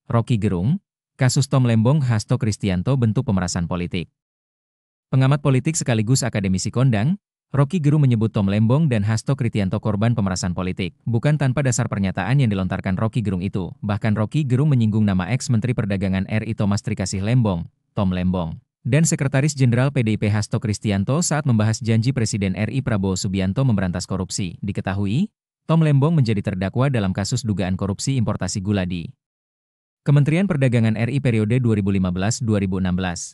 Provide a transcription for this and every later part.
Rocky Gerung, kasus Tom Lembong Hasto Kristianto bentuk pemerasan politik. Pengamat politik sekaligus akademisi kondang, Rocky Gerung menyebut Tom Lembong dan Hasto Kristianto korban pemerasan politik, bukan tanpa dasar pernyataan yang dilontarkan Rocky Gerung itu. Bahkan Rocky Gerung menyinggung nama ex-Menteri Perdagangan RI Thomas Trikasih Lembong, Tom Lembong, dan Sekretaris Jenderal PDIP Hasto Kristianto saat membahas janji Presiden RI Prabowo Subianto memberantas korupsi. Diketahui, Tom Lembong menjadi terdakwa dalam kasus dugaan korupsi importasi gula di Kementerian Perdagangan RI periode 2015-2016.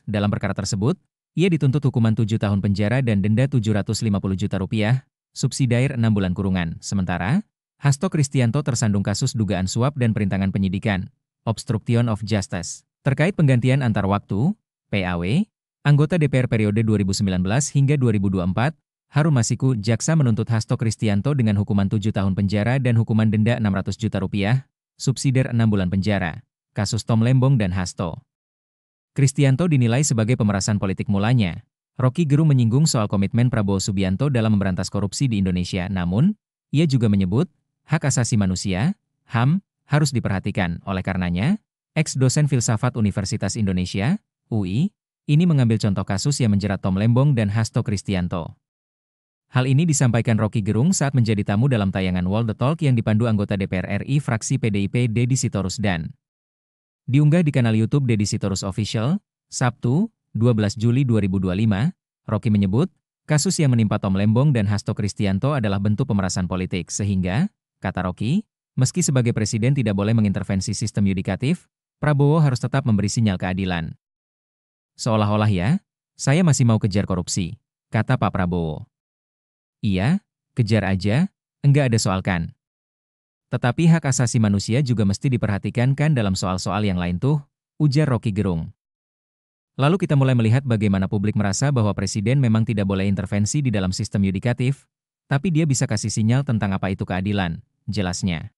Dalam perkara tersebut, ia dituntut hukuman 7 tahun penjara dan denda Rp750 juta, subsidiar 6 bulan kurungan. Sementara, Hasto Kristianto tersandung kasus dugaan suap dan perintangan penyidikan, obstruction of justice, terkait penggantian antar waktu, PAW, anggota DPR periode 2019 hingga 2024, Harun Masiku, jaksa menuntut Hasto Kristianto dengan hukuman 7 tahun penjara dan hukuman denda Rp600 juta, subsidiar 6 bulan penjara. Kasus Tom Lembong dan Hasto Kristianto dinilai sebagai pemerasan politik mulanya. Rocky Gerung menyinggung soal komitmen Prabowo Subianto dalam memberantas korupsi di Indonesia. Namun, ia juga menyebut, hak asasi manusia, HAM, harus diperhatikan. Oleh karenanya, ex-dosen filsafat Universitas Indonesia, UI, ini mengambil contoh kasus yang menjerat Tom Lembong dan Hasto Kristianto. Hal ini disampaikan Rocky Gerung saat menjadi tamu dalam tayangan World the Talk yang dipandu anggota DPR RI fraksi PDIP Deddy Sitorus dan diunggah di kanal YouTube Deddy Sitorus Official, Sabtu, 12 Juli 2025, Rocky menyebut, kasus yang menimpa Tom Lembong dan Hasto Kristianto adalah bentuk pemerasan politik sehingga, kata Rocky, meski sebagai presiden tidak boleh mengintervensi sistem yudikatif, Prabowo harus tetap memberi sinyal keadilan. Seolah-olah ya, saya masih mau kejar korupsi, kata Pak Prabowo. Iya, kejar aja, enggak ada soal kan. Tetapi hak asasi manusia juga mesti diperhatikan kan dalam soal-soal yang lain tuh, ujar Rocky Gerung. Lalu kita mulai melihat bagaimana publik merasa bahwa presiden memang tidak boleh intervensi di dalam sistem yudikatif, tapi dia bisa kasih sinyal tentang apa itu keadilan, jelasnya.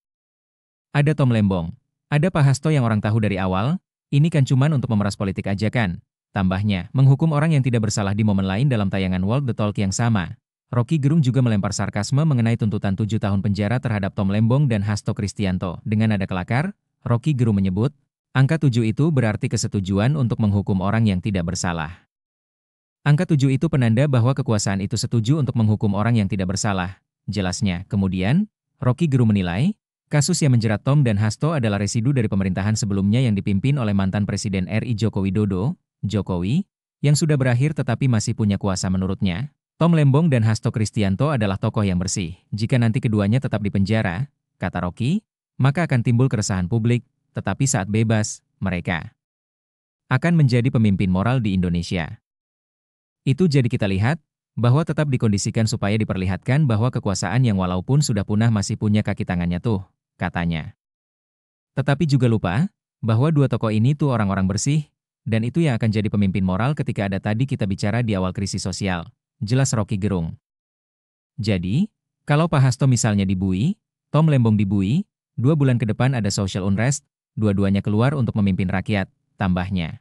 Ada Tom Lembong, ada Pak Hasto yang orang tahu dari awal, ini kan cuman untuk memeras politik aja kan, tambahnya, menghukum orang yang tidak bersalah di momen lain dalam tayangan World the Talk yang sama. Rocky Gerung juga melempar sarkasme mengenai tuntutan 7 tahun penjara terhadap Tom Lembong dan Hasto Kristianto. Dengan nada kelakar, Rocky Gerung menyebut, angka 7 itu berarti kesetujuan untuk menghukum orang yang tidak bersalah. Angka 7 itu penanda bahwa kekuasaan itu setuju untuk menghukum orang yang tidak bersalah, jelasnya. Kemudian, Rocky Gerung menilai, kasus yang menjerat Tom dan Hasto adalah residu dari pemerintahan sebelumnya yang dipimpin oleh mantan Presiden RI Joko Widodo, Jokowi, yang sudah berakhir tetapi masih punya kuasa menurutnya. Tom Lembong dan Hasto Kristianto adalah tokoh yang bersih. Jika nanti keduanya tetap di penjara, kata Rocky, maka akan timbul keresahan publik, tetapi saat bebas, mereka akan menjadi pemimpin moral di Indonesia. Itu jadi kita lihat, bahwa tetap dikondisikan supaya diperlihatkan bahwa kekuasaan yang walaupun sudah punah masih punya kaki tangannya tuh, katanya. Tetapi juga lupa, bahwa dua tokoh ini tuh orang-orang bersih, dan itu yang akan jadi pemimpin moral ketika ada tadi kita bicara di awal krisis sosial. Jelas Rocky Gerung. Jadi, kalau Pak Hasto misalnya dibui, Tom Lembong dibui, 2 bulan ke depan ada social unrest, dua-duanya keluar untuk memimpin rakyat, tambahnya.